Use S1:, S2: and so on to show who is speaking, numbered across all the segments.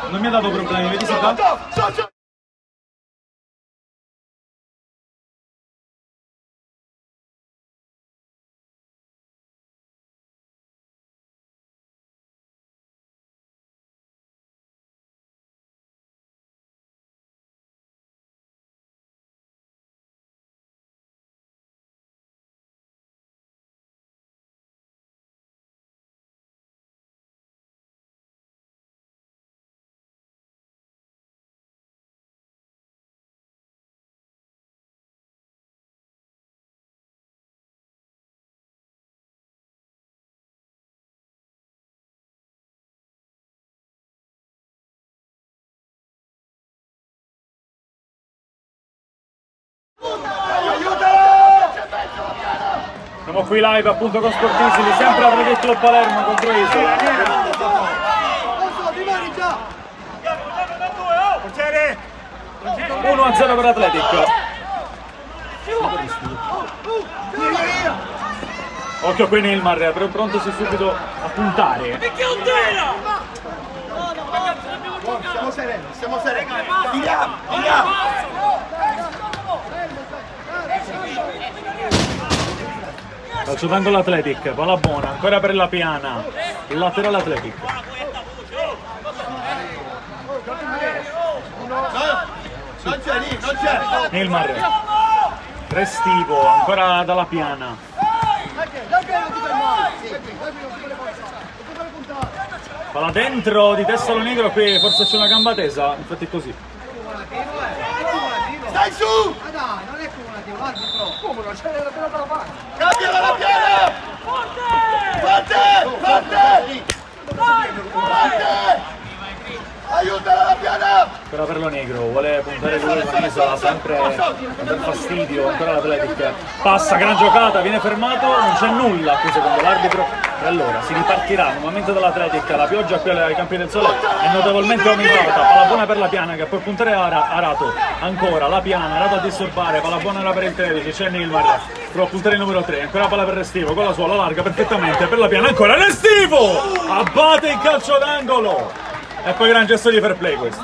S1: non mi ha dato problemi, vedi Saka? Siamo qui live appunto con Sportisili, sempre a Athletic Club Palermo contro Isola. 1-0 per Athletic. Occhio qui Neilmar, però pronto si subito a puntare.
S2: Siamo sereni. Tiriamo.
S1: Calcio d'angolo Athletic, palla buona, ancora per la Piana, il laterale Athletic.
S2: Non c'è.
S1: Neilmar, Restivo, ancora dalla Piana. Palla dentro di testa allo negro, qui forse c'è una gamba tesa, infatti è così.
S2: Stai su!
S3: Ma dai, non è cumulativo, l'arbitro! Come non c'è la pelota da parte?
S2: Cambiala la Piana! Forte! Aiutala la Piana!
S1: Ancora per lo negro, vuole puntare lui con Isola, sempre per fastidio, ancora l'Athletic. Passa, gran giocata, viene fermato, non c'è nulla qui secondo l'arbitro. E allora si ripartirà nuovamente dall'Athletic, la pioggia qui ai Campi del Sole è notevolmente aumentata, palla buona per la Piana che può puntare Arato, ancora la Piana, Arato a disturbare, palla buona era per il 13, c'è Neilmar, prova a puntare il numero 3, ancora palla per Restivo, con la sua la larga perfettamente per la Piana, ancora Restivo! Abbatte il calcio d'angolo! E poi gran gesto di fair play questo.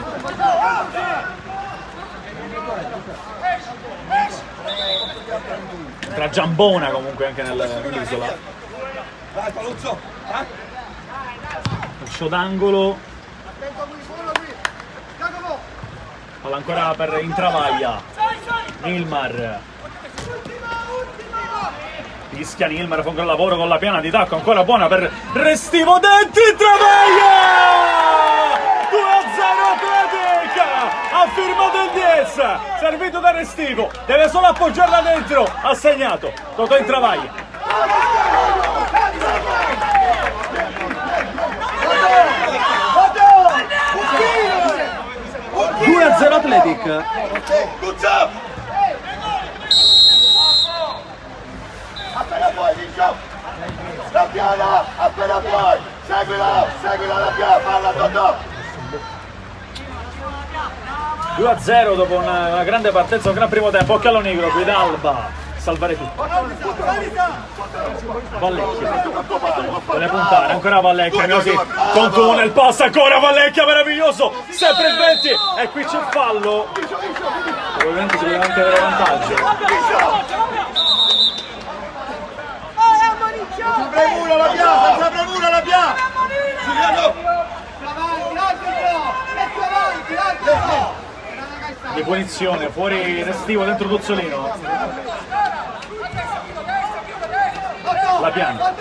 S1: Tra Giambona comunque anche nell'isola.
S2: Vai Paluzzo!
S1: Calcio d'angolo. Palla ancora per Intravaglia. Neilmar. Fischia Neilmar, fa un gran lavoro con la Piana di tacco, ancora buona per Restivo, dentro Intravaglia! 2-0 Athletic! Ha firmato il 10, servito da Restivo, deve solo appoggiarla dentro, ha segnato Totò Intravaglia. 2-0 Athletic.
S2: Appena puoi, Niccio! La Piana! Appena puoi! Seguila la Piana! Parla Totò!
S1: 2-0 dopo una grande partenza, un gran primo tempo. Occhio allo negro, Guidalba. Salvare tutto. Vallecchia. Vuole puntare, ancora Vallecchia, così. Con tunnel, passa ancora Vallecchia, meraviglioso. Sempre il 20. E qui c'è fallo. Probabilmente si poteva anche avere vantaggio.
S2: Senza premura la Piana! Giuliano!
S1: Di punizione, fuori Restivo, dentro Tuzzolino. La Piana.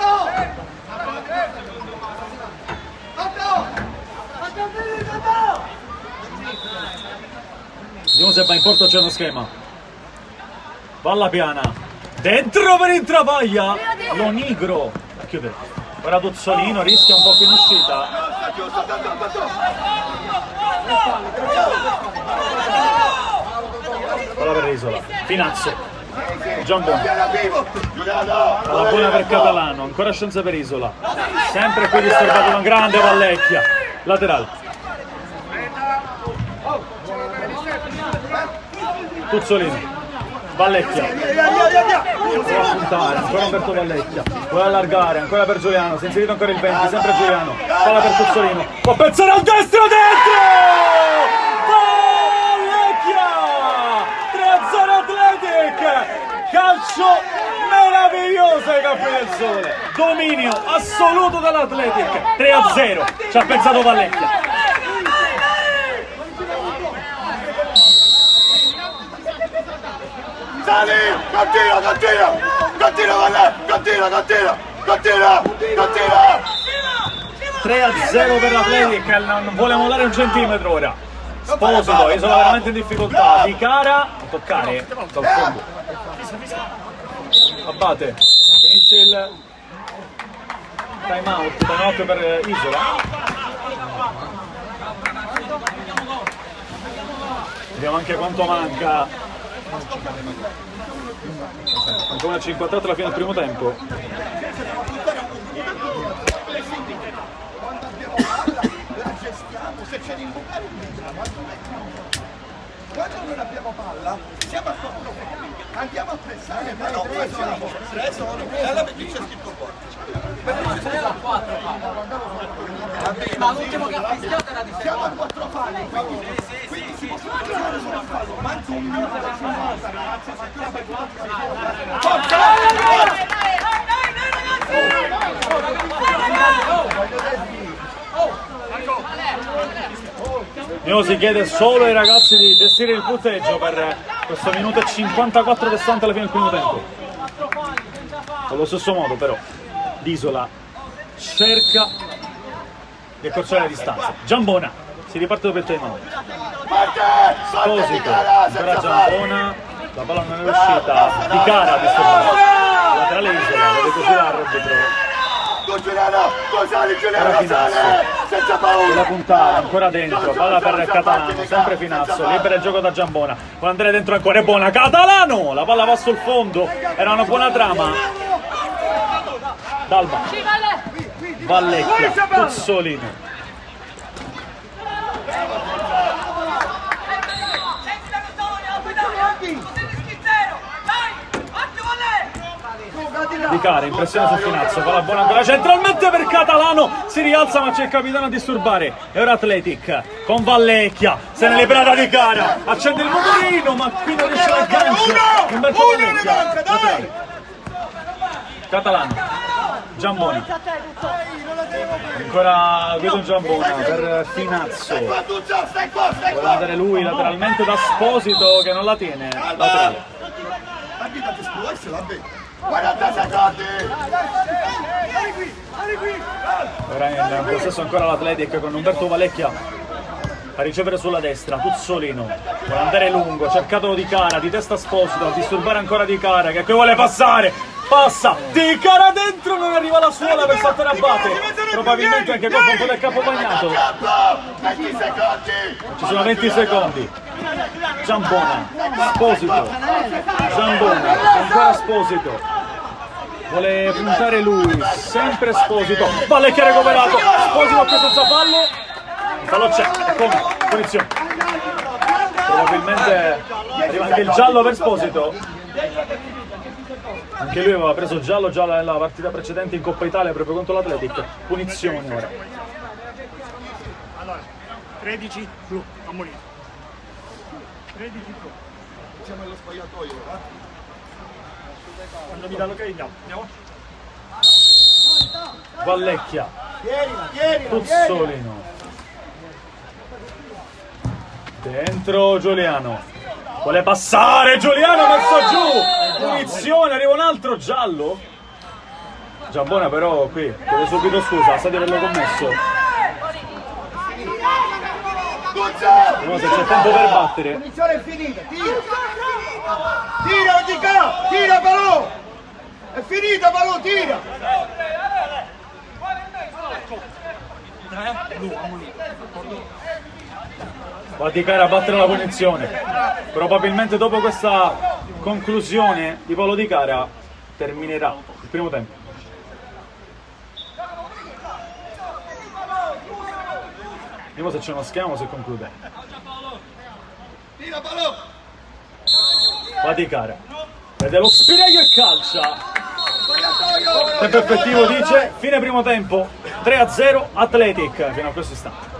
S1: Vediamo se va in porto, c'è uno schema. Va alla Piana. Dentro per Intravaglia. Lo nigro. A chiudere. Ora Tuzzolino rischia un po' più in uscita. Palla per Isola. Finazzo. Giambone. Palla buona per Catalano. Ancora chance per Isola. Sempre qui disturbato da un grande Vallecchia. Laterale. Tuzzolino. Vallecchia. Può puntare, ancora Umberto Vallecchia. Vuole allargare, ancora per Giuliano. Si è inserito ancora il 20, sempre Giuliano. Palla per Tuzzolino. Può pensare al destro, dentro! Vallecchia! 3-0 Athletic! Calcio meraviglioso ai Campi del Sole. Dominio assoluto dall'Athletic. 3-0. Ci ha pensato Vallecchia.
S2: Sali, continua, Valle, continua.
S1: 3-0 per l'Athletic, non vuole mollare un centimetro ora. Sposito, isola veramente in difficoltà. Di cara, a toccare dal fondo. Abate, finisce il time out per Isola. Vediamo anche quanto manca. Ancora 58 alla fine del primo tempo.
S3: Quando non abbiamo palla, siamo a scopo, andiamo a pressare, ma no, alla perché c'è scritto fuori. Ma l'ultimo che ha fischiato era di siamo a 4 falli, quindi si può giocare solo a fallo, manco un minuto da
S1: Si chiede solo ai ragazzi di gestire il punteggio per questo minuto e 54 restante alla fine del primo tempo. Allo stesso modo però l'Isola cerca di accorciare le distanze. Giambona si riparte dopo il time out. Esposito, ancora Giambona, la palla non è uscita, Di cara a disturbare. Laterale Isola, deve così l'arbitro. Ora Finazzo, deve puntare, ancora dentro, palla per Catalano, sempre Finazzo, libera il gioco da Giambona, vuole andare dentro ancora, è buona, Catalano, la palla va sul fondo, era una buona trama. Dalba, Vallecchia, Tuzzolino. Di cara, impressione su Finazzo, palla buona ancora centralmente per Catalano, si rialza ma c'è il capitano a disturbare. E ora Athletic con Vallecchia, se ne liberata Di cara, accende il motorino ma qui non riesce l'aggancio. Umberto Vallecchia, laterale. Catalano, Giamboni, ancora Guido Giambona per Finazzo, vuole andare lui lateralmente da Esposito che non la tiene, laterale.
S2: 40 secondi!
S1: Ora in possesso ancora l'Athletic con Umberto Vallecchia a ricevere sulla destra, Tuzzolino vuole andare lungo, cercato Di cara, di testa Esposito, a disturbare ancora Di cara che qui vuole passare, passa, Di cara dentro, non arriva la suola per saltare a Abate, probabilmente anche colpo un po' del capo bagnato.
S2: 20 secondi!
S1: Ci sono 20 secondi. Giambona, Esposito, Giambona, ancora Esposito, vuole puntare lui, sempre Esposito, Vallecchia recuperato, Esposito qui senza fallo, il fallo c'è, e come? Punizione. Probabilmente arriva anche il giallo per Esposito, anche lui aveva preso giallo già nella partita precedente in Coppa Italia proprio contro l'Athletic, punizione ora.
S4: Allora, 13 blu, ammonito. 13 blu.
S2: Siamo allo spogliatoio,
S4: Quando mi dà l'ok andiamo.
S1: Vallecchia, Tuzzolino, dentro Giuliano, vuole passare Giuliano, messo giù, punizione, arriva un altro giallo. Giambona però qui chiede subito scusa, sa di averlo commesso. No, se c'è tempo per battere.
S3: Punizione è finita, tira! Tira Odica! Tira Palò! È finita Palò, tira!
S1: Va Di cara a battere la punizione. Probabilmente dopo questa conclusione di Paolo Di cara terminerà il primo tempo. Vediamo se c'è uno schema o se conclude.
S3: Tira Palò!
S1: faticare, vede lo Spiraglio e calcia. Tempo effettivo dice, fine primo tempo, 3-0 Athletic fino a questo istante.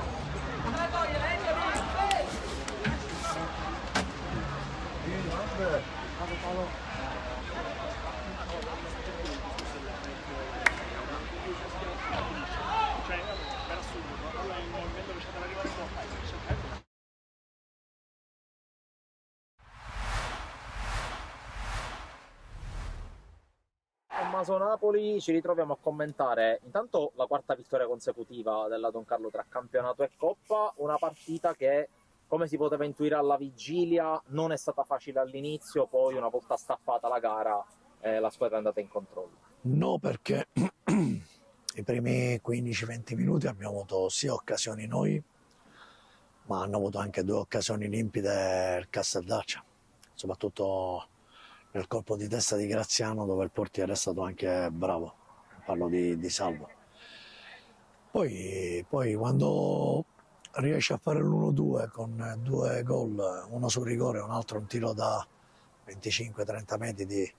S5: Tommaso Napoli, ci ritroviamo a commentare intanto la quarta vittoria consecutiva della Don Carlo tra campionato e coppa, una partita che, come si poteva intuire alla vigilia, non è stata facile all'inizio, poi una volta staffata la gara la squadra è andata in controllo.
S6: No, perché i primi 15-20 minuti abbiamo avuto sia occasioni noi, ma hanno avuto anche 2 occasioni limpide il Casteldaccia, soprattutto nel colpo di testa di Graziano, dove il portiere è stato anche bravo, parlo di Salvo. Poi Quando riesce a fare l'1-2 con 2 gol, uno sul rigore e un altro un tiro da 25-30 metri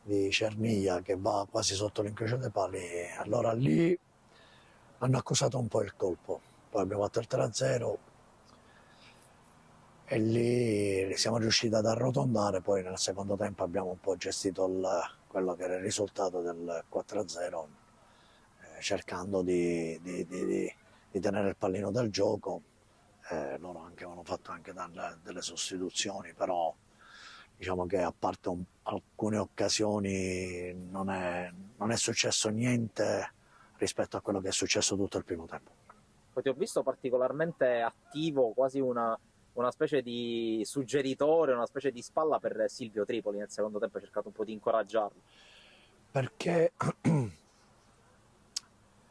S6: di Cerniglia che va quasi sotto l'incrocio dei pali, allora lì hanno accusato un po' il colpo. Poi abbiamo fatto il 3-0 e lì siamo riusciti ad arrotondare. Poi nel secondo tempo abbiamo un po' gestito quello che era il risultato del 4-0, cercando di tenere il pallino del gioco. Loro anche avevano fatto anche delle sostituzioni, però diciamo che a parte alcune occasioni non è successo niente rispetto a quello che è successo tutto il primo tempo.
S5: Poi ti ho visto particolarmente attivo, quasi una specie di suggeritore, una specie di spalla per Silvio Tripoli. Nel secondo tempo hai cercato un po' di incoraggiarlo.
S6: Perché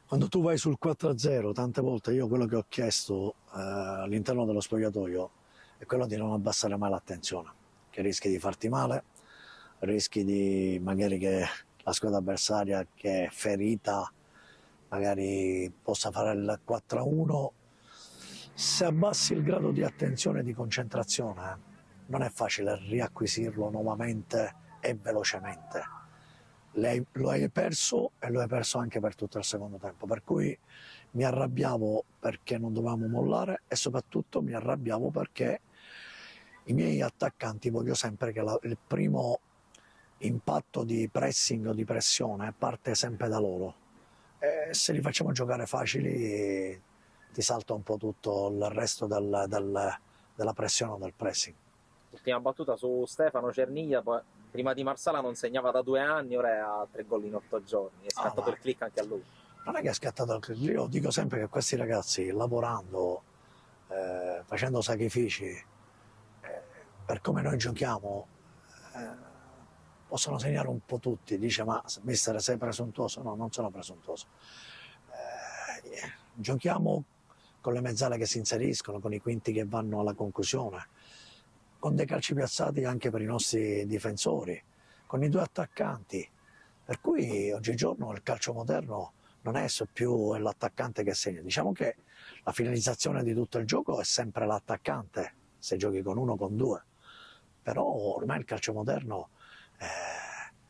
S6: quando tu vai sul 4-0, tante volte io quello che ho chiesto all'interno dello spogliatoio è quello di non abbassare mai l'attenzione, che rischi di farti male, rischi di magari che la squadra avversaria che è ferita magari possa fare il 4-1. Se abbassi il grado di attenzione e di concentrazione, non è facile riacquisirlo nuovamente e velocemente. Lo hai perso e lo hai perso anche per tutto il secondo tempo, per cui mi arrabbiavo perché non dovevamo mollare e soprattutto mi arrabbiavo perché i miei attaccanti voglio sempre che il primo impatto di pressing o di pressione parte sempre da loro. E se li facciamo giocare facili ti salta un po' tutto il resto della pressione o del pressing.
S5: Ultima battuta su Stefano Cerniglia, prima di Marsala non segnava da 2 anni, ora è a 3 gol in 8 giorni, è scattato il click anche a lui.
S6: Non è che è scattato il click, io dico sempre che questi ragazzi lavorando, facendo sacrifici, per come noi giochiamo, possono segnare un po' tutti. Dice, ma mister sei presuntuoso? No, non sono presuntuoso. Giochiamo con le mezzale che si inseriscono, con i quinti che vanno alla conclusione, con dei calci piazzati anche per i nostri difensori, con i 2 attaccanti. Per cui oggigiorno il calcio moderno non è più l'attaccante che segna. Diciamo che la finalizzazione di tutto il gioco è sempre l'attaccante, se giochi con 1 o con 2. Però ormai il calcio moderno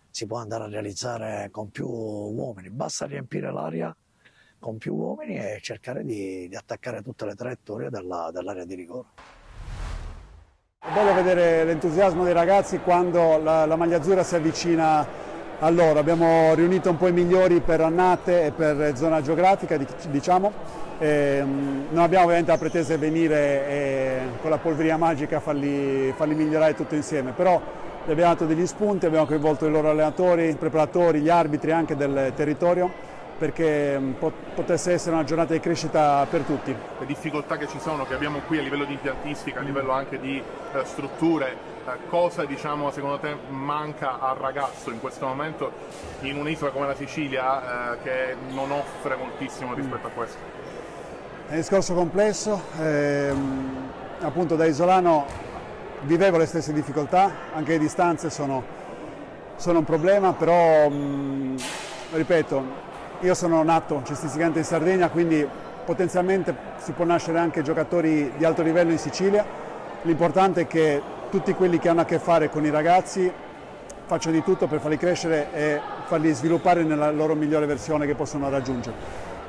S6: si può andare a realizzare con più uomini, basta riempire l'area con più uomini e cercare di attaccare tutte le traiettorie dell'area di rigore.
S7: È bello vedere l'entusiasmo dei ragazzi quando la maglia azzurra si avvicina a loro. Abbiamo riunito un po' i migliori per annate e per zona geografica, diciamo. Non abbiamo ovviamente la pretesa di venire con la polveria magica a farli migliorare tutto insieme, però gli abbiamo dato degli spunti, abbiamo coinvolto i loro allenatori, i preparatori, gli arbitri anche del territorio, perché potesse essere una giornata di crescita per tutti.
S8: Le difficoltà che ci sono, che abbiamo qui a livello di impiantistica, a livello anche di strutture, cosa diciamo secondo te manca al ragazzo in questo momento in un'isola come la Sicilia che non offre moltissimo rispetto a questo?
S7: È un discorso complesso, appunto da isolano vivevo le stesse difficoltà, anche le distanze sono un problema, però ripeto, io sono nato cestisticamente in Sardegna, quindi potenzialmente si può nascere anche giocatori di alto livello in Sicilia. L'importante è che tutti quelli che hanno a che fare con i ragazzi, faccio di tutto per farli crescere e farli sviluppare nella loro migliore versione che possono raggiungere.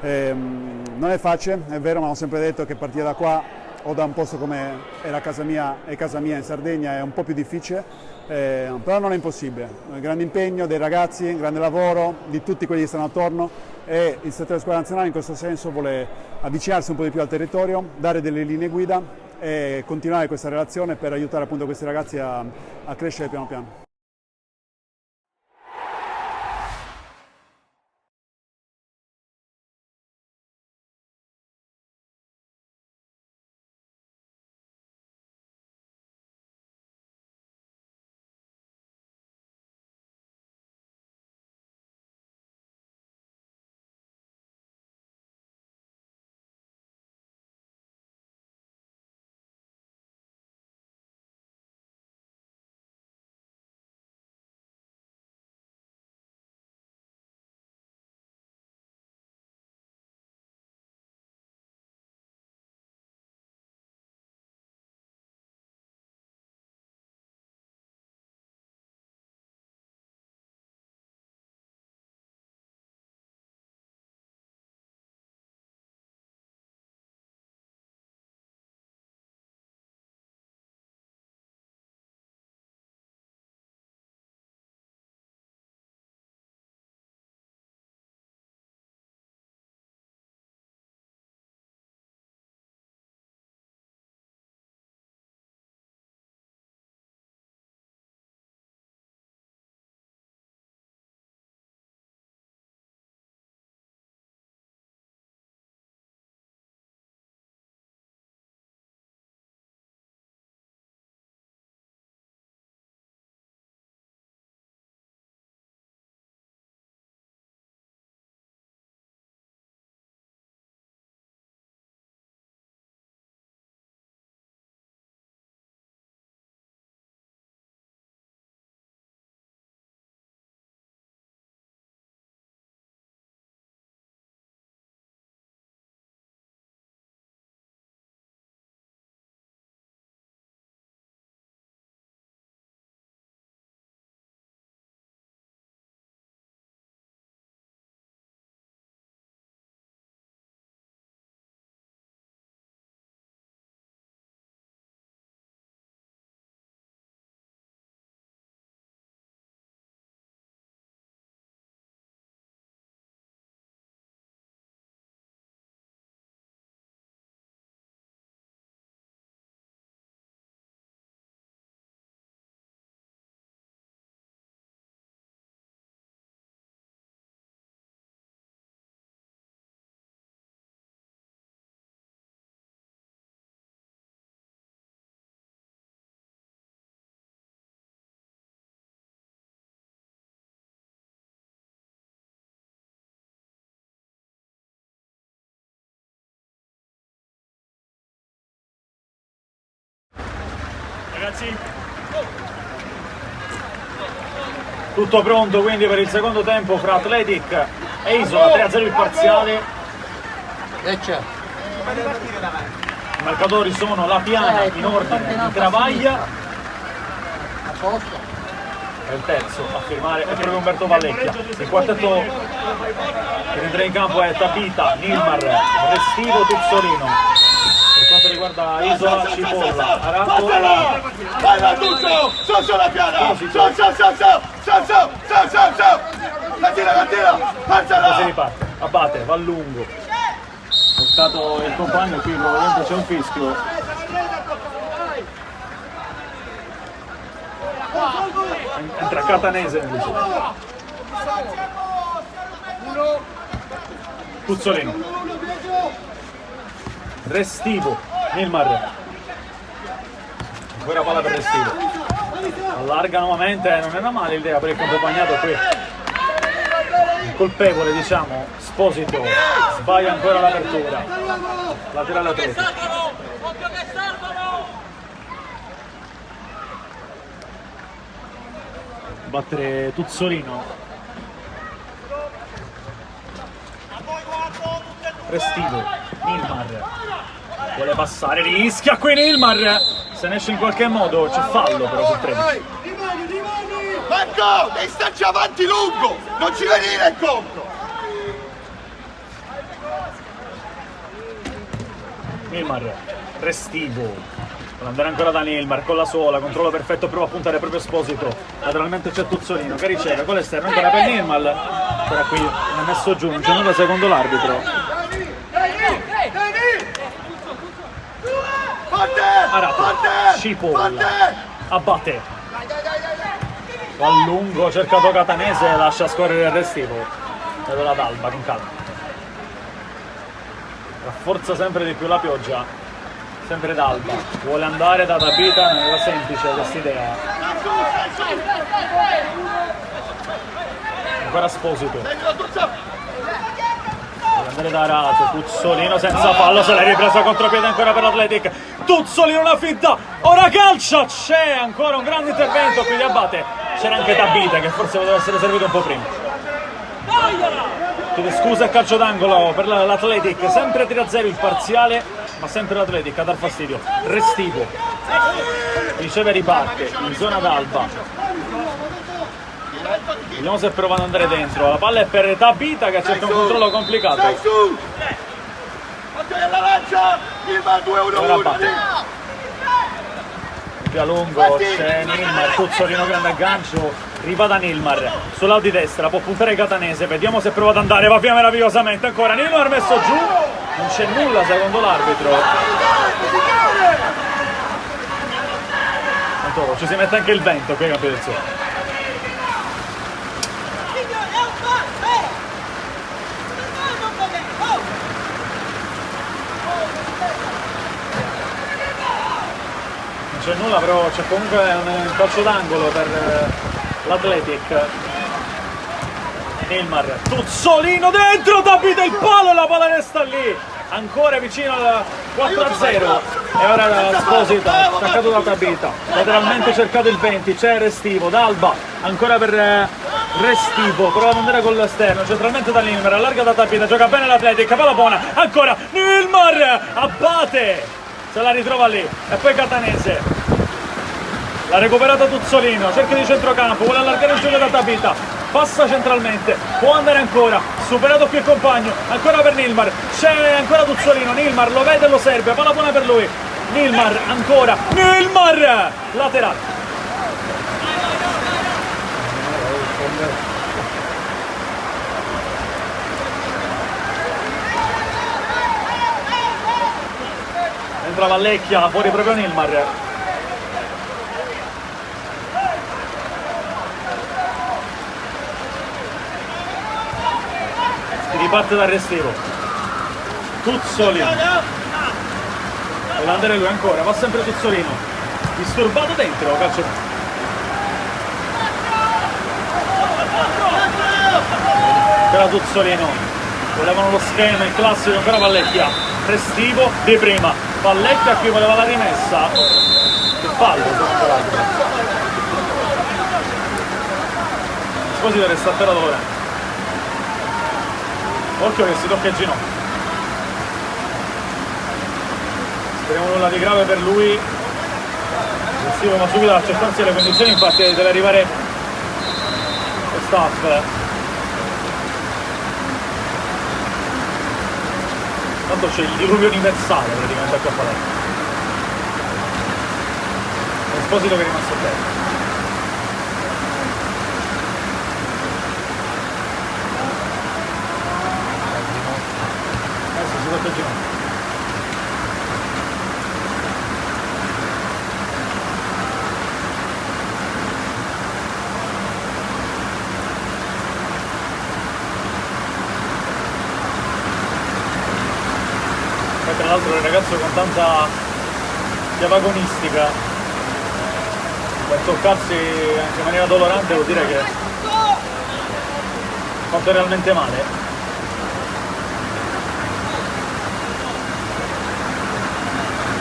S7: Non è facile, è vero, ma ho sempre detto che partire da qua o da un posto come era casa mia in Sardegna è un po' più difficile, però non è impossibile. Grande impegno dei ragazzi, grande lavoro di tutti quelli che stanno attorno, e il settore squadra nazionale in questo senso vuole avvicinarsi un po' di più al territorio, dare delle linee guida e continuare questa relazione per aiutare appunto questi ragazzi a crescere piano piano.
S1: Ragazzi, tutto pronto quindi per il secondo tempo fra Athletic e Isola, 3-0 il parziale. I marcatori sono La Piana in ordine di Travaglia e il terzo a firmare è proprio Umberto Vallecchia. Il quartetto che rientra in campo è Tabita, Nilmar, Restivo, Tuzzolino. Per quanto riguarda Isola, Cipolla, Arato.
S2: Vai Martuccio! Su La Piana! Su! Cantila! Alzala!
S1: Si riparte, Abate, va lungo. Toccato il compagno, qui probabilmente c'è un fischio. Entra Catanese invece. Puzzolino. Restivo, Nilmar. Ancora palla per Restivo. Allarga nuovamente, non era male l'idea per il compagnato qui. Il colpevole, diciamo, Sposito, sbaglia ancora l'apertura. Laterale Atletico. Battere Tuzzolino. Restivo, Nilmar vuole passare, rischia qui Nilmar, Se ne esce in qualche modo c'è fallo però sul 13.
S3: Marco, devi starci avanti lungo, non ci venire incontro.
S1: Nilmar, restivo. Vuole andare ancora da Nilmar con la sola, controllo perfetto, prova a puntare proprio Esposito. Lateralmente c'è Tuzzolino che riceve con l'esterno ancora per Nilmar. Però qui non è messo giù, non c'è nulla secondo l'arbitro. Arata, Scipol, abbatte. Va a lungo, cercato Catanese, lascia scorrere il restivo. Vedo la D'Alba con calma. Rafforza sempre di più la pioggia. Sempre D'Alba. Vuole andare da Tabita, non era semplice quest'idea. Ancora Esposito. Vuole andare da Arato. Tuzzolino senza fallo, se l'è ripresa contropiede ancora per l'Athletic. Tuzzolino una finta, ora calcia, c'è ancora un grande intervento qui di Abate. C'era anche Tabita che forse poteva essere servito un po' prima. Chiede scusa a calcio d'angolo per l'Athletic, sempre 3-0 il parziale, ma sempre l'Athletic a dar fastidio. Restivo riceve e riparte in zona d'Alba. Vediamo se prova ad andare dentro, la palla è per Tabita che cerca un controllo complicato.
S3: Dai su! Ok alla lancia! Nilmar 2-1-1!
S1: Più a lungo c'è Nilmar, Tuzzolino grande aggancio, riva da Nilmar, sul lato di destra, può puntare Catanese, vediamo se prova ad andare, va via meravigliosamente, ancora Nilmar messo giù, non c'è nulla secondo l'arbitro. Tanto ci si mette anche il vento qui ai campi del Sole. C'è nulla, però c'è comunque un calcio d'angolo per l'Athletic. Nilmar, Tuzzolino dentro, Tabita il palo e la palla resta lì, ancora vicino al 4-0 e ora Esposito staccato da Tabita, lateralmente cercato il 20, c'è Restivo, D'Alba ancora per Restivo, prova ad andare con l'esterno, centralmente da Nilmar, allarga da Tabita, gioca bene l'Athletic, palla buona, ancora Nilmar, Abate, se la ritrova lì e poi Catanese. L'ha recuperata Tuzzolino, cerca di centrocampo, vuole allargare il gioco da Tabita, passa centralmente, può andare ancora, superato qui il compagno, ancora per Nilmar, c'è ancora Tuzzolino, Nilmar lo vede e lo serve, palla buona per lui, Nilmar ancora, Nilmar, laterale. Entra Vallecchia, fuori proprio Nilmar. Riparte dal Restivo, Tuzzolino, vuole andare lui ancora, va sempre Tuzzolino, disturbato dentro, calcio. Ancora Tuzzolino, volevano lo schema, il classico, ancora Vallecchia, Restivo di prima, Vallecchia qui voleva la rimessa, che fallo, Esposito resta per ora. Occhio che si tocca il ginocchio. Speriamo nulla di grave per lui. Restivo ma subito ad accettarsi le condizioni, infatti deve arrivare lo staff. Tanto c'è il diluvio universale praticamente a Palermo. Esposito che è rimasto a terra. Si tocca il ginocchio. Poi tra l'altro il ragazzo con tanta chiave agonistica per toccarsi anche in maniera dolorante vuol dire che ha fatto realmente male.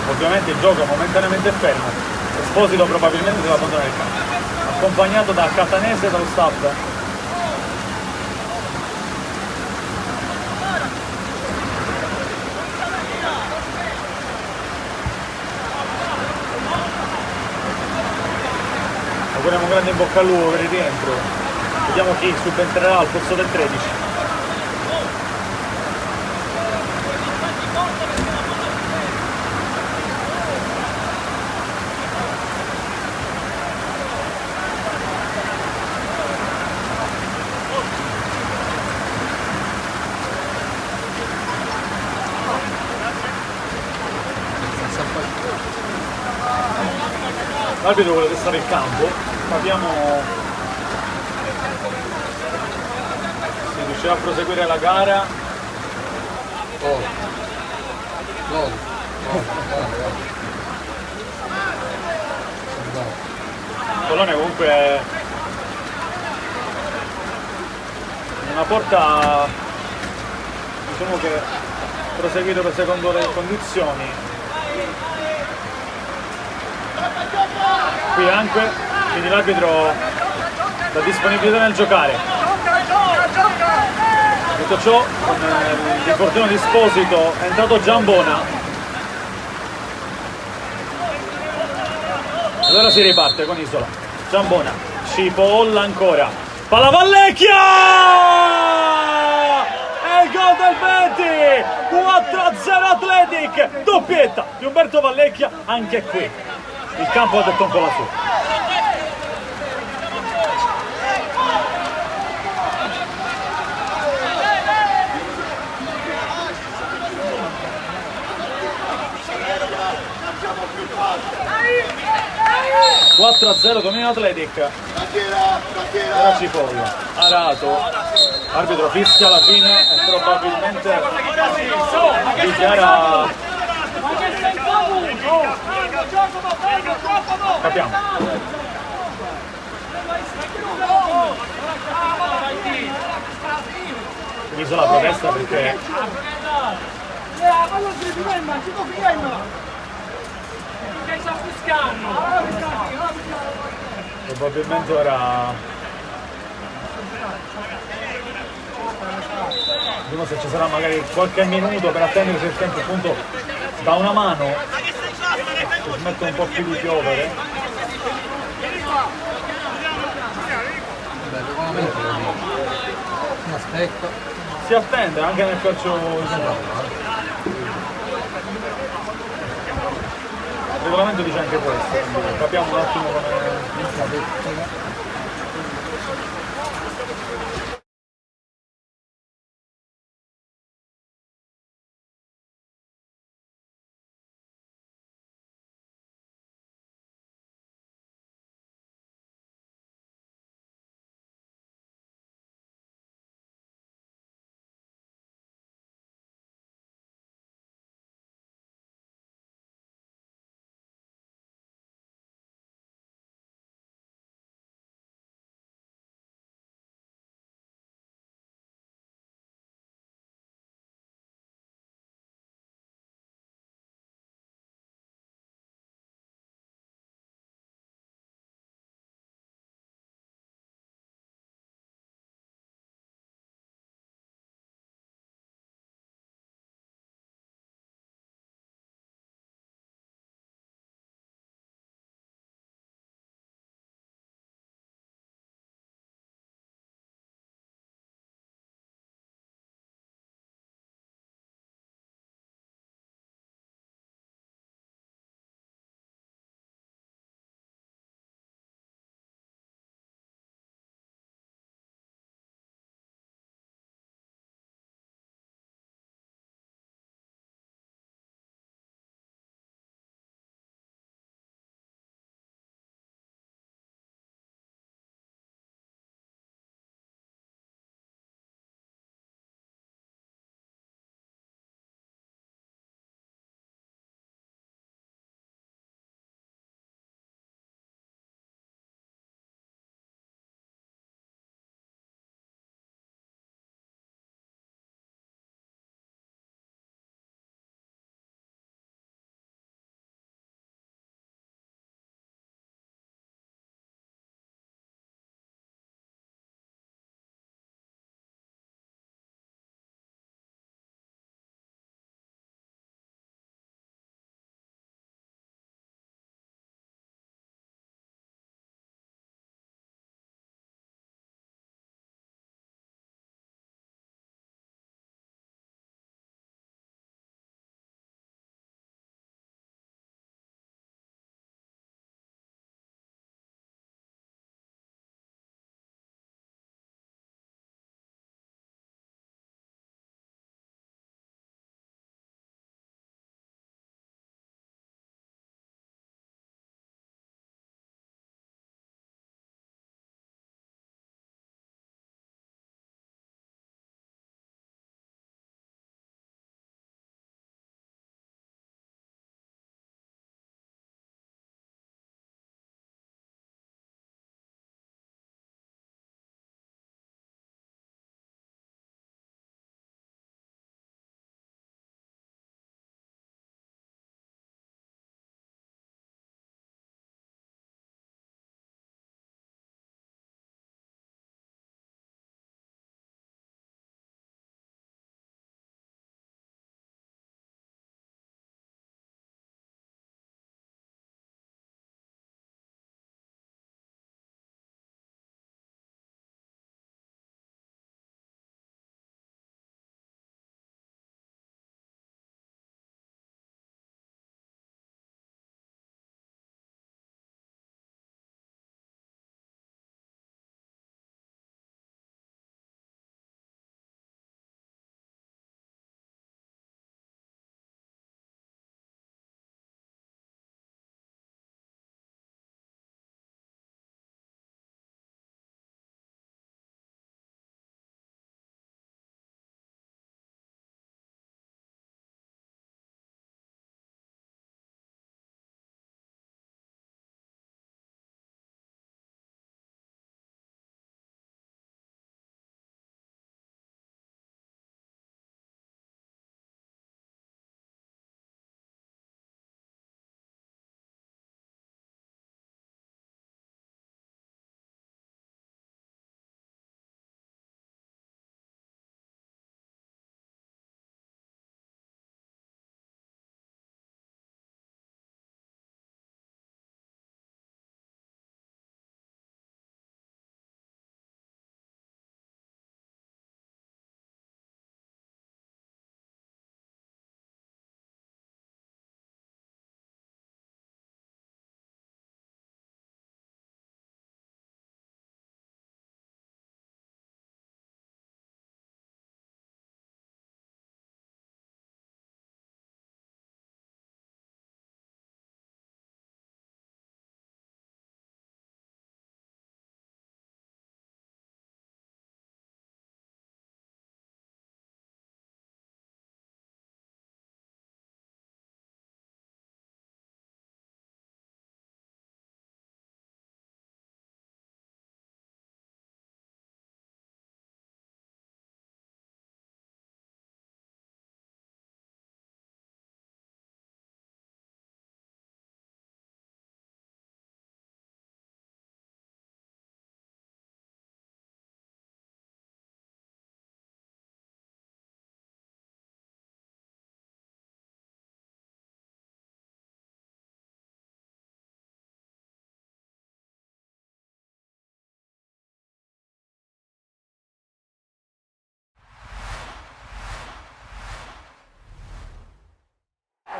S1: Ovviamente il gioco momentaneamente è fermo, Esposito probabilmente deve abbandonare il campo, accompagnato da Catanese e dallo staff. auguriamo un grande in bocca al lupo per il rientro. Vediamo chi subentrerà al posto del 13. L'arbitro vuole testare il campo, capiamo se riuscirà a proseguire la gara. Bologna comunque è una porta, diciamo che proseguito per secondo le condizioni. Qui anche, quindi l'arbitro dà disponibilità nel giocare. Detto ciò, con l'infortunio di Sposito è entrato Giambona. Allora si riparte con Isola. Giambona, Cipolla ancora. Palla Vallecchia! E il gol del 20! 4-0 Athletic! Doppietta di Umberto Vallecchia, anche qui. Il campo ha detto un po' la sua. (4-0) domina Athletic. Ora Cipolla, Arato, arbitro fischia alla fine e probabilmente dichiara. Capiamo. Isola protesta perché probabilmente ora vediamo se ci sarà magari qualche minuto per attendere se il tempo appunto da una mano si smette un po' più di piovere. Si attende anche nel calcio italiano. Il regolamento dice anche questo, quindi capiamo un attimo come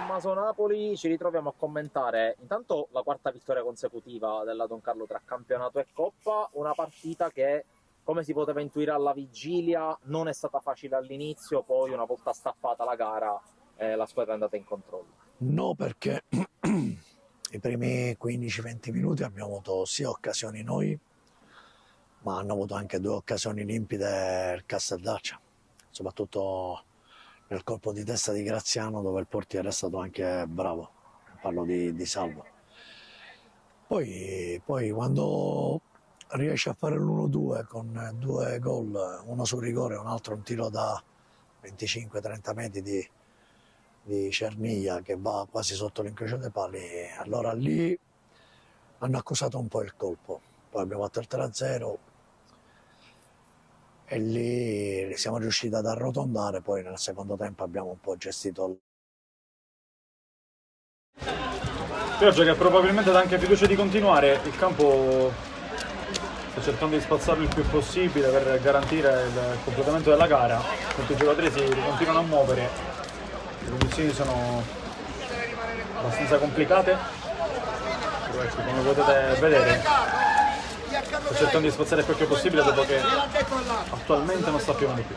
S5: Tommaso Napoli, ci ritroviamo a commentare intanto la quarta vittoria consecutiva della Don Carlo tra campionato e coppa, una partita che, come si poteva intuire alla vigilia, non è stata facile all'inizio, poi una volta staffata la gara la squadra è andata in controllo.
S6: No, perché i primi 15-20 minuti abbiamo avuto sia occasioni noi, ma hanno avuto anche 2 occasioni limpide il Casteldaccia, soprattutto nel colpo di testa di Graziano, dove il portiere è stato anche bravo, parlo di Salvo. Poi Quando riesce a fare l'1-2 con 2 gol, uno sul rigore e un altro un tiro da 25-30 metri di Cerniglia che va quasi sotto l'incrocio dei pali, allora lì hanno accusato un po' il colpo. Poi abbiamo fatto il 3-0 e lì siamo riusciti ad arrotondare, poi nel secondo tempo abbiamo un po' gestito.
S1: Pioggia che probabilmente dà anche fiducia di continuare, il campo sta cercando di spazzarlo il più possibile per garantire il completamento della gara, tutti i giocatori si continuano a muovere, le condizioni sono abbastanza complicate, però ecco, come potete vedere sto cercando di spazzare quel più possibile dopo che attualmente non sta piovendo più.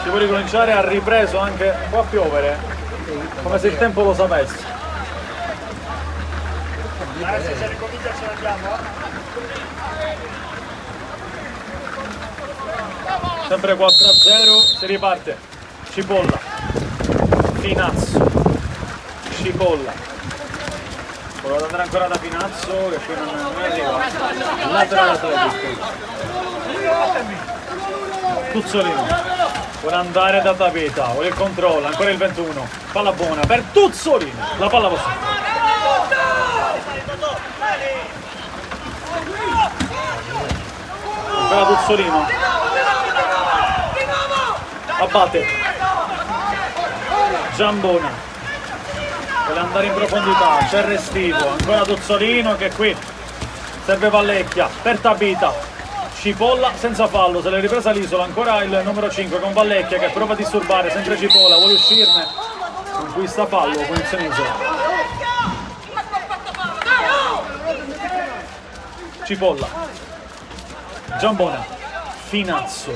S1: Si può ricominciare, ha ripreso anche un po' a piovere, come se il tempo lo sapesse.
S4: Adesso se ricomincia ce l'abbiamo.
S1: Sempre 4-0, si riparte. Cipolla, Finazzo, Cipolla. Volevo andare ancora da Pinazzo che qui non arriva. Laterale atletico. Tuzzolino. Vuole andare da Tapeta. Vuole il controllo. Ancora il 21. Palla buona per Tuzzolino. La palla possibile. Ancora Tuzzolino. Abbatte. Giambona. Vuole andare in profondità, c'è Restivo, ancora Tuzzolino che qui serve Vallecchia per Tabita, Cipolla senza fallo, se l'è ripresa l'isola, ancora il numero 5 con Vallecchia che prova a disturbare, sempre Cipolla, vuole uscirne, conquista fallo, punizione isola. Cipolla, Giambona, Finazzo,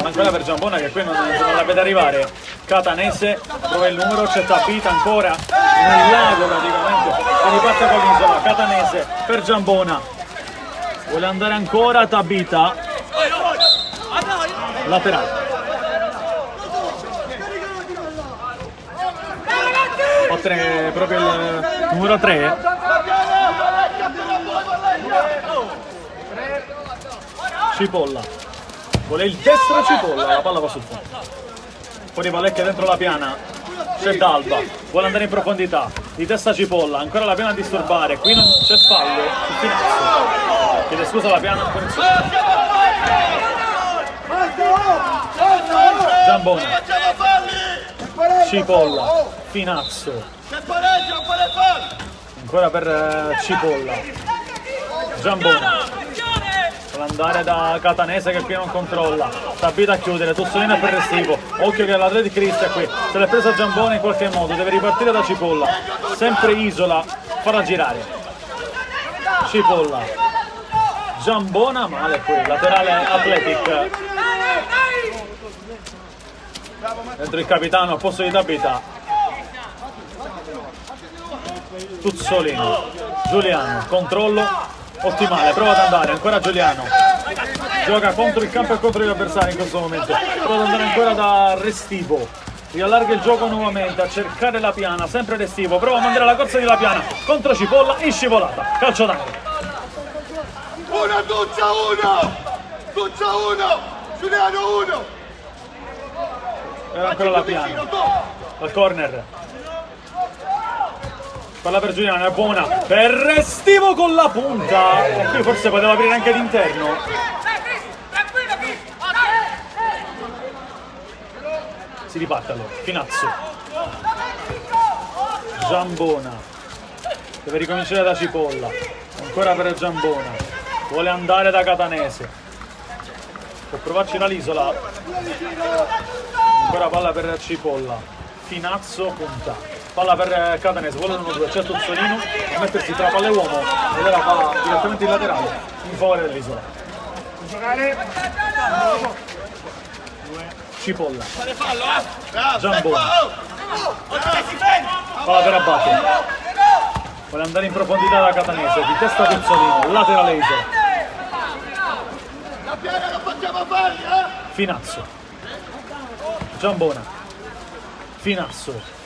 S1: ancora per Giambona che qui non la vede arrivare. Catanese, dove il numero c'è Tapita ancora nel lago praticamente, si riparte con l'isola. Catanese per Giambona, vuole andare ancora Tabita, laterale. Oltre proprio il numero 3. Cipolla, vuole il destro Cipolla, la palla va sul fondo. Fuori Vallecchia dentro la piana, c'è D'Alba, vuole andare in profondità, di testa Cipolla, ancora la piana a disturbare, qui non c'è fallo, il Finazzo chiede scusa la piana, punizione. Giambona,
S2: Facciamo falli!
S1: Cipolla, Finazzo,
S2: Se pareggio non fare falli!
S1: ancora per Cipolla, Giambona, vuole andare da Catanese che qui non controlla, Tabita a chiudere, Tussolino per Restivo, occhio che l'Atletic Crist qui, se l'è presa Giambona in qualche modo, deve ripartire da Cipolla, sempre isola, farla girare, Cipolla, Giambona, male qui, laterale Athletic, dentro il capitano al posto di Tabita, Tuzzolino, Giuliano, controllo ottimale, prova ad andare, ancora Giuliano, gioca contro il campo e contro gli avversari in questo momento, prova ad andare ancora da Restivo, riallarga il gioco nuovamente, a cercare la Piana, sempre Restivo, prova a mandare la corsa di la Piana, contro Cipolla, in scivolata, calcio d'angolo.
S2: Una Tuccia 1! Tuccia 1! Giuliano 1!
S1: E ancora la Piana, al corner. Palla per Giuliano, è buona per Restivo con la punta e qui forse poteva aprire anche d'interno. Si riparte allora, Finazzo, Giambona, deve ricominciare da Cipolla, ancora per Giambona, vuole andare da Catanese, può provarci dall'isola, ancora palla per Cipolla, Finazzo punta. Palla per Catanese, vuole l'1-2, c'è Tuzzolino a mettersi tra palla e uomo ed ora va direttamente in laterale in favore dell'isola. Cipolla, Giambona, palla per Abate, vuole andare in profondità da Catanese, di testa Tuzzolino, laterale isola.
S2: La Piana non facciamo falli, eh?
S1: Finazzo, Giambona, Finazzo,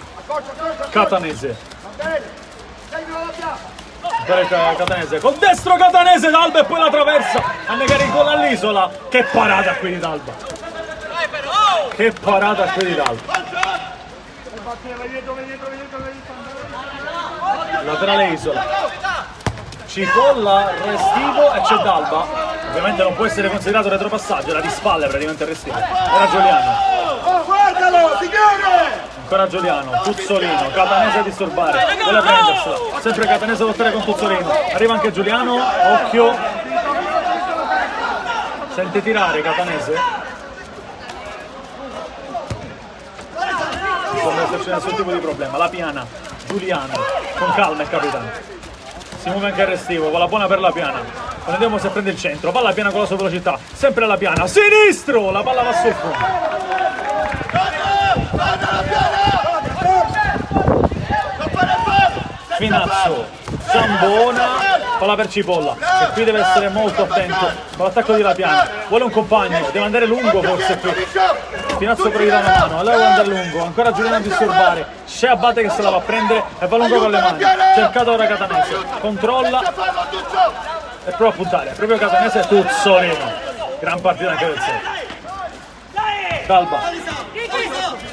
S1: Catanese, per Catanese, col destro Catanese, D'Alba e poi la traversa a negare il gol all'isola. Che parata qui di D'Alba, che parata qui di D'Alba. Laterale isola, Cipolla, Restivo e c'è D'Alba, ovviamente non può essere considerato retropassaggio, era di spalle praticamente Restivo, era Giuliano.
S2: Oh, guardalo, signore!
S1: Ancora Giuliano, Tuzzolino, Catanese a disturbare, vuole prendersela, sempre Catanese a lottare con Tuzzolino, arriva anche Giuliano, occhio, sente tirare Catanese, non deve esserci nessun tipo di problema, la Piana, Giuliano, con calma il capitano, si muove anche il Restivo, con la buona per la Piana, vediamo se prende il centro, palla Piana con la sua velocità, sempre la Piana, sinistro, la palla va sul fondo. Finazzo, Giambona, palla per Cipolla, che qui deve essere molto attento con l'attacco di La Piana, vuole un compagno, deve andare lungo forse qui, Finazzo però gli dà una mano, allora vuole andare lungo, ancora Giuliano a disturbare, c'è Abate che se la va a prendere e va lungo con le mani, cercato ora Catanese, controlla e prova a puntare, proprio Catanese e Tuzzolino, gran partita anche del 6. D'Alba,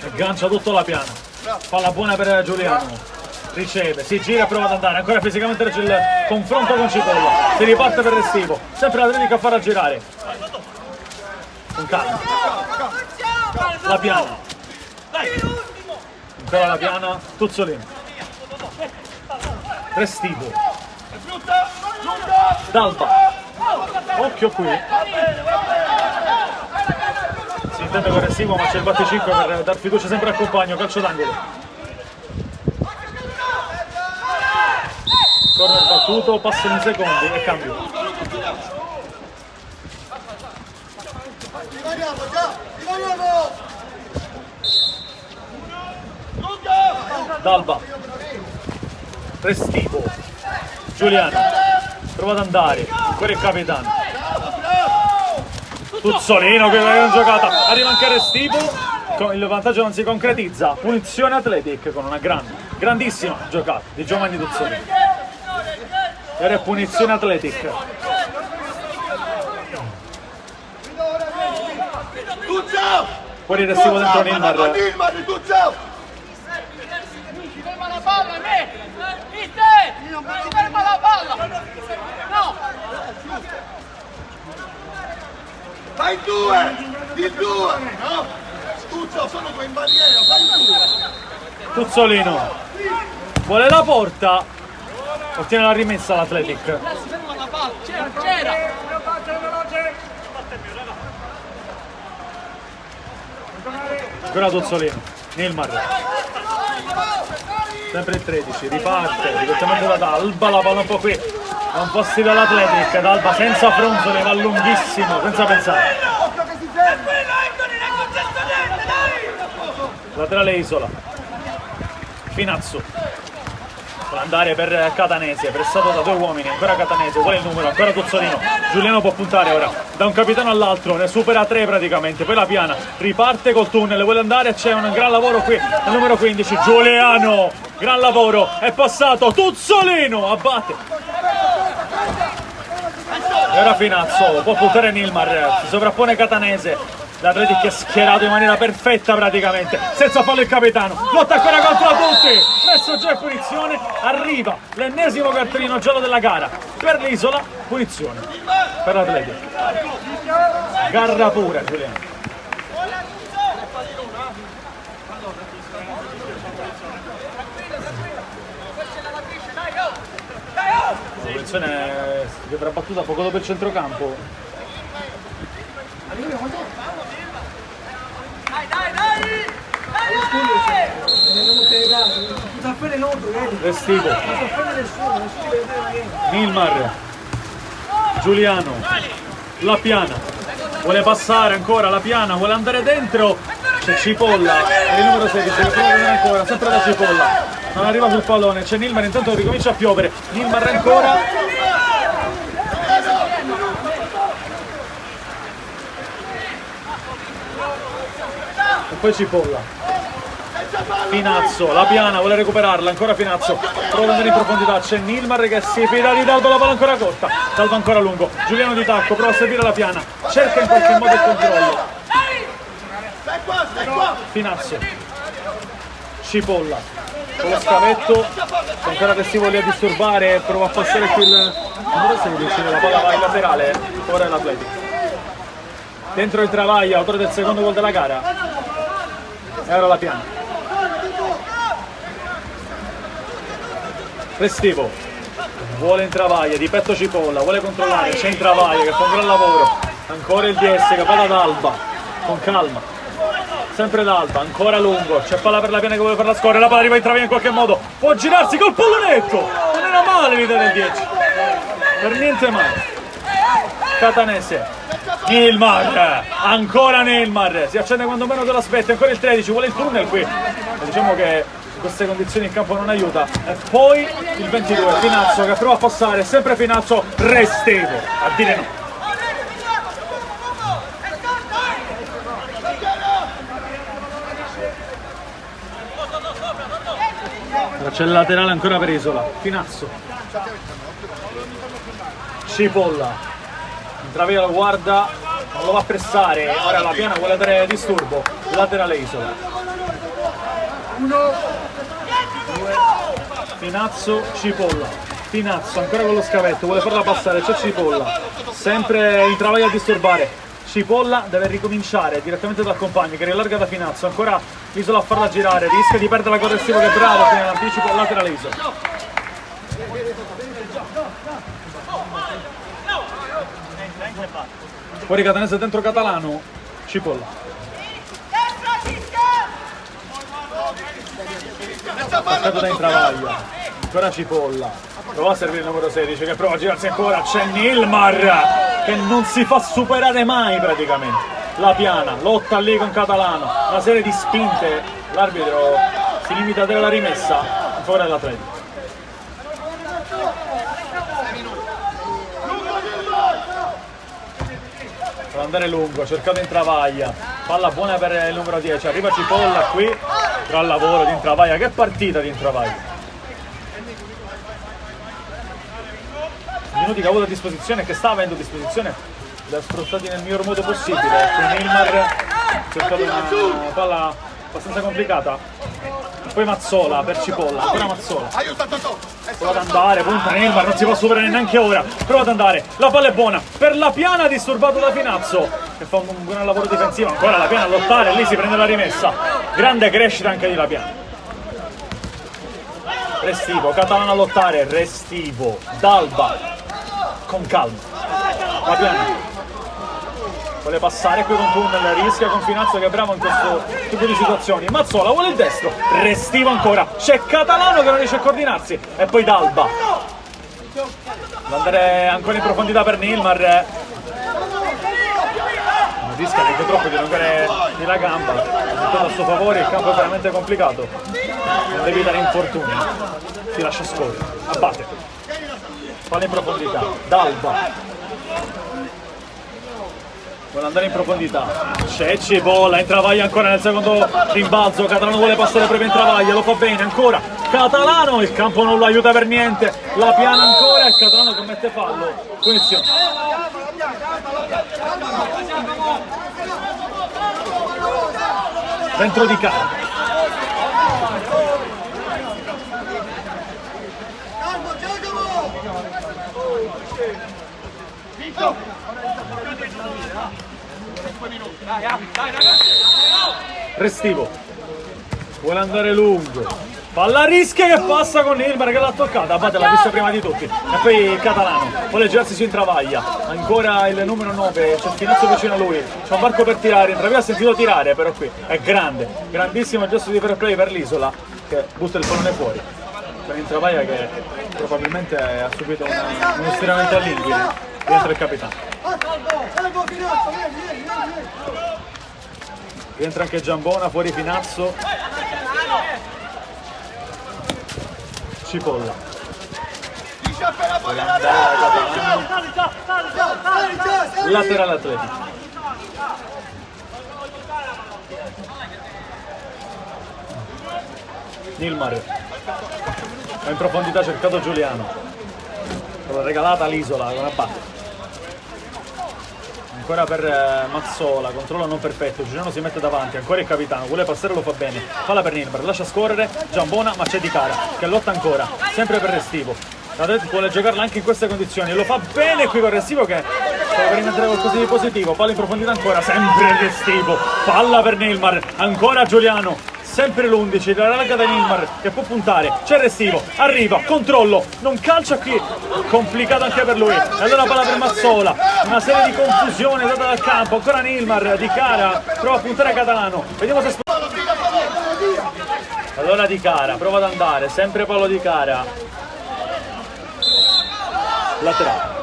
S1: aggancia tutto La Piana, palla buona per Giuliano, riceve, si gira e prova ad andare, ancora fisicamente c'è il confronto con Cipolla, si riparte per Restivo, sempre l'Atletic a farla girare, con calma, La Piana, ancora La Piana, Tuzzolino, Restivo, D'Alba, occhio qui, si intende con Restivo ma c'è il batticinque per dar fiducia sempre al compagno, calcio d'angolo. Corner battuto, passano in secondi e cambio. D'Alba, Restivo, Giuliano, prova ad andare, quello è il capitano. Tuzzolino che è una gran giocata, arriva anche Restivo, il vantaggio non si concretizza, punizione Athletic con una grandissima giocata di Giovanni Tuzzolino. Era punizione Athletic. Fuori Restivo dentro Nilmar.
S2: Ferma la palla, me! Mister! Non ferma la palla! No! Fai due! Di due! No! Scusa!
S3: so, sono due in barriera, fai tu.
S1: Tuzzolino vuole la porta, ottiene la rimessa l'Athletic. Ancora Tuzzolino, Nilmar, sempre il 13, riparte direttamente da Alba, la palla un po' qui, ha un fastidio all'Athletic, ad Alba senza fronzole, va lunghissimo, senza pensare. Laterale Isola, Finazzo, vuole andare per Catanese, pressato da due uomini, ancora Catanese, vuole il numero, ancora Tuzzolino, Giuliano può puntare ora, da un capitano all'altro, ne supera 3 praticamente, poi la Piana, riparte col tunnel, vuole andare, c'è un gran lavoro qui, al numero 15, Giuliano, gran lavoro, è passato, Tuzzolino, abbatte. E ora Finazzo, può puntare Nilmar, si sovrappone Catanese. L'Athletic è schierato in maniera perfetta praticamente, senza fallo il capitano, lotta ancora contro tutti, messo già in punizione, arriva l'ennesimo cartellino giallo della gara per l'Isola, punizione per l'Athletic. Garra pura Giuliano. La punizione che verrà battuta poco dopo il centrocampo. Restivo, Nilmar, Giuliano, La Piana, vuole passare ancora, La Piana vuole andare dentro, c'è Cipolla, il numero 16, che prova ancora, sempre da Cipolla, non arriva sul pallone, c'è Nilmar, intanto ricomincia a piovere, Nilmar ancora, e poi Cipolla. Finazzo, La Piana vuole recuperarla, ancora Finazzo, prova ad andare in profondità, c'è Nilmar che si fida di Dalbo, la palla ancora corta, Dalbo ancora lungo, Giuliano di tacco, prova a servire La Piana, cerca in qualche modo il controllo, Finazzo, Cipolla, con lo scavetto, ancora Restivo lì a disturbare, prova a passare qui il numero 16, la palla va in laterale, ora è l'Athletic. Dentro il Travaglia, autore del secondo gol della gara, e ora La Piana. Restivo vuole in Travaglia, di petto Cipolla, vuole controllare, c'è in Travaglia che fa un gran lavoro, ancora il DS che va ad Alba, con calma, sempre d'Alba, ancora lungo, c'è palla per La Piana che vuole farla scorrere, la palla arriva in Travaglia in qualche modo, può girarsi col pallonetto, non era male l'idea del 10, per niente male. Catanese, Nilmar, ancora Nilmar, si accende quando meno te l'aspetti, ancora il 13, vuole il tunnel qui, e diciamo che queste condizioni in campo non aiuta, e poi il 22, Finazzo che prova a passare, sempre Finazzo, Restivo a dire no. C'è il laterale ancora per Isola, Finazzo, Cipolla, Intravia lo guarda, non lo va a pressare, ora La Piana vuole dare disturbo, laterale Isola. Finazzo, Cipolla, Finazzo ancora con lo scavetto, vuole farla passare, c'è Cipolla, sempre in Travaglia a disturbare, Cipolla deve ricominciare direttamente dal compagno che riallarga da Finazzo, ancora Isola a farla girare, rischia di perdere la correttiva che è bravo, tiene l'anticipo laterale Isola. Fuori Catanese, dentro Catalano, Cipolla. Passato da Intravaglia, ancora Cipolla, prova a servire il numero 16 che prova a girarsi ancora, c'è Nilmar che non si fa superare mai praticamente, La Piana lotta lì con Catalano, una serie di spinte, l'arbitro si limita a dare la rimessa in favore dell'Athletic. Per andare lungo, cercato Intravaglia, palla buona per il numero 10, arriva Cipolla qui, gran lavoro di Intravaglia, che partita di Intravaglia. Minuti che ha avuto a disposizione, che sta avendo a disposizione, li ha sfruttati nel miglior modo possibile. Con Nilmar ha cercato una palla abbastanza complicata, poi Mazzola per Cipolla, ancora Mazzola.
S3: Aiuta Totò.
S1: Prova ad andare, punta Neymar, non si può superare neanche ora. Prova ad andare, la palla è buona per la Piana, disturbato da Finazzo che fa un buon lavoro difensivo. Ancora la Piana a lottare, lì si prende la rimessa. Grande crescita anche di la Piana. Restivo, Catalano a lottare, Restivo, D'Alba con calma. La Piana vuole passare qui con tunnel, rischia con Finazzo che è bravo in questo tipo di situazioni. Mazzola vuole il destro, Restivo ancora, c'è Catalano che non riesce a coordinarsi e poi D'Alba. Deve andare ancora in profondità per Nilmar. Non rischia neanche troppo di allungare la gamba, tutto a suo favore, il campo è veramente complicato. Non deve evitare infortuni, si lascia scorrere, abbatte. Palla in profondità, D'Alba. Vuole andare in profondità, c'è Cipolla, in travaglia ancora nel secondo rimbalzo, Catalano vuole passare proprio in travaglia, lo fa bene ancora, Catalano, il campo non lo aiuta per niente, la Piana ancora e Catalano commette fallo, punizione. Dentro di cara. Restivo vuole andare lungo, palla a rischio che passa con Nilmar che l'ha toccata, Abate l'ha vista prima di tutti e poi Catalano vuole girarsi su in travaglia, ancora il numero 9, c'è Finazzo vicino a lui, c'è un varco per tirare, Intravia ha sentito tirare però qui è grande, grandissimo gesto di fair play per l'Isola che butta il pallone fuori, c'è Intravia che probabilmente ha subito uno stiramento all'inguine, rientra il capitano. Rientra anche Giambona, fuori Finazzo. Cipolla. Laterale atletico. Nilmar. In profondità cercato Giuliano. L'ha regalata all'Isola con Abate. Ancora per Mazzola, controllo non perfetto, Giuliano si mette davanti, ancora il capitano, vuole passare, lo fa bene, palla per Nilmar, lascia scorrere, Giambona ma c'è Di Cara che lotta ancora, sempre per Restivo, l'Atletico vuole giocarla anche in queste condizioni, lo fa bene qui con Restivo che stava per inventere qualcosa di positivo, palla in profondità ancora, sempre Restivo, palla per Nilmar, ancora Giuliano, sempre l'11, la larga da Nilmar che può puntare, c'è Restivo, arriva, controllo, non calcia qui, complicato anche per lui, e allora palla per Mazzola, una serie di confusione data dal campo, ancora Nilmar, Di Cara, prova a puntare a Catalano, vediamo se... Allora Di Cara, prova ad andare, sempre palo Di Cara, laterale.